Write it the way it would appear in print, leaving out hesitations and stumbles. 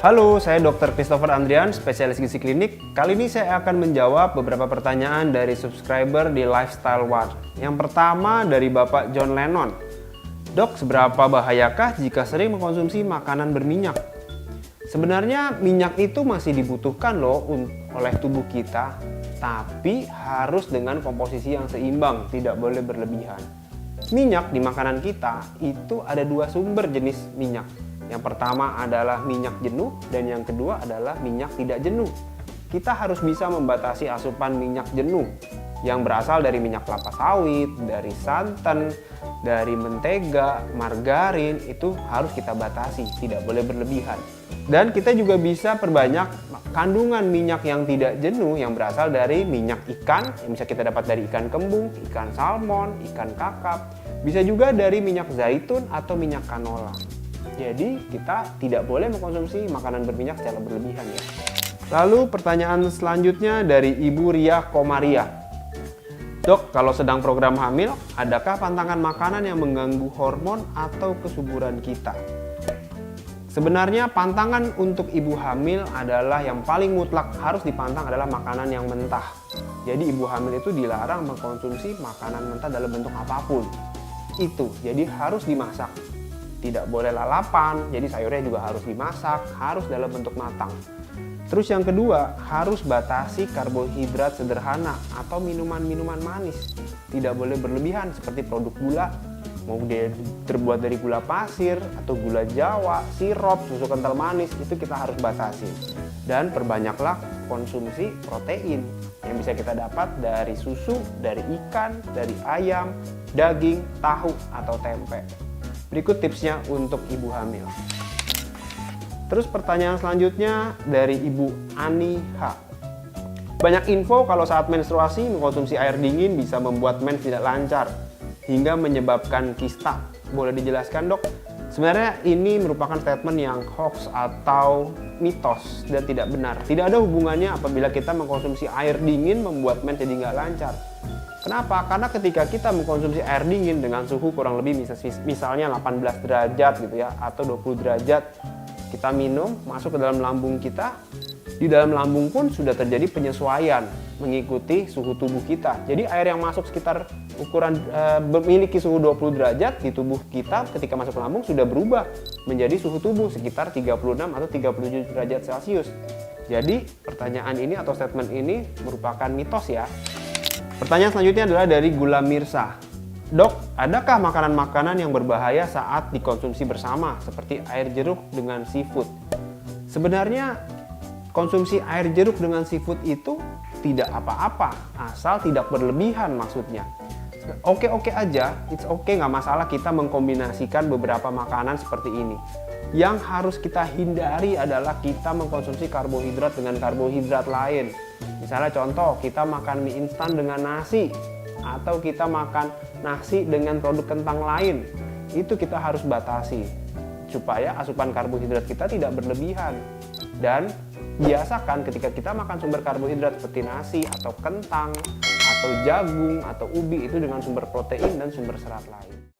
Halo, saya Dr. Christopher Andrian, spesialis gizi klinik. Kali ini saya akan menjawab beberapa pertanyaan dari subscriber di Lifestyle One. Yang pertama dari Bapak John Lennon. Dok, seberapa bahayakah jika sering mengkonsumsi makanan berminyak? Sebenarnya minyak itu masih dibutuhkan loh oleh tubuh kita, tapi harus dengan komposisi yang seimbang, tidak boleh berlebihan. Minyak di makanan kita itu ada dua sumber jenis minyak. Yang pertama adalah minyak jenuh dan yang kedua adalah minyak tidak jenuh. Kita harus bisa membatasi asupan minyak jenuh yang berasal dari minyak kelapa sawit, dari santan, dari mentega, margarin, itu harus kita batasi, tidak boleh berlebihan. Dan kita juga bisa perbanyak kandungan minyak yang tidak jenuh yang berasal dari minyak ikan, yang bisa kita dapat dari ikan kembung, ikan salmon, ikan kakap, bisa juga dari minyak zaitun atau minyak canola. Jadi kita tidak boleh mengkonsumsi makanan berminyak secara berlebihan ya. Lalu pertanyaan selanjutnya dari Ibu Ria Komaria. Dok, kalau sedang program hamil, adakah pantangan makanan yang mengganggu hormon atau kesuburan kita? Sebenarnya pantangan untuk ibu hamil adalah yang paling mutlak harus dipantang adalah makanan yang mentah. Jadi ibu hamil itu dilarang mengkonsumsi makanan mentah dalam bentuk apapun. Itu, jadi harus dimasak. Tidak boleh lalapan, jadi sayurnya juga harus dimasak, harus dalam bentuk matang. Terus yang kedua, harus batasi karbohidrat sederhana atau minuman-minuman manis. Tidak boleh berlebihan seperti produk gula, mau dia terbuat dari gula pasir atau gula jawa, sirup, susu kental manis, itu kita harus batasi. Dan perbanyaklah konsumsi protein yang bisa kita dapat dari susu, dari ikan, dari ayam, daging, tahu, atau tempe. Berikut tipsnya untuk ibu hamil. Terus pertanyaan selanjutnya dari Ibu Ani H. Banyak info kalau saat menstruasi mengkonsumsi air dingin bisa membuat mens tidak lancar hingga menyebabkan kista. Boleh dijelaskan, Dok? Sebenarnya ini merupakan statement yang hoax atau mitos dan tidak benar. Tidak ada hubungannya apabila kita mengkonsumsi air dingin membuat mens jadi nggak lancar. Kenapa? Karena ketika kita mengkonsumsi air dingin dengan suhu kurang lebih misalnya 18 derajat gitu ya, atau 20 derajat, kita minum, masuk ke dalam lambung kita, di dalam lambung pun sudah terjadi penyesuaian mengikuti suhu tubuh kita. Jadi air yang masuk sekitar ukuran memiliki suhu 20 derajat di tubuh kita ketika masuk ke lambung sudah berubah menjadi suhu tubuh sekitar 36 atau 37 derajat Celcius. Jadi pertanyaan ini atau statement ini merupakan mitos ya. Pertanyaan selanjutnya adalah dari Gula Mirsa. Dok, adakah makanan-makanan yang berbahaya saat dikonsumsi bersama seperti air jeruk dengan seafood? Sebenarnya konsumsi air jeruk dengan seafood itu tidak apa-apa, asal tidak berlebihan maksudnya. Oke-oke aja, it's okay, nggak masalah kita mengkombinasikan beberapa makanan seperti ini. Yang harus kita hindari adalah kita mengkonsumsi karbohidrat dengan karbohidrat lain. Misalnya contoh, kita makan mie instan dengan nasi, atau kita makan nasi dengan produk kentang lain. Itu kita harus batasi, supaya asupan karbohidrat kita tidak berlebihan. Dan biasakan ketika kita makan sumber karbohidrat seperti nasi, atau kentang, atau jagung, atau ubi, itu dengan sumber protein dan sumber serat lain.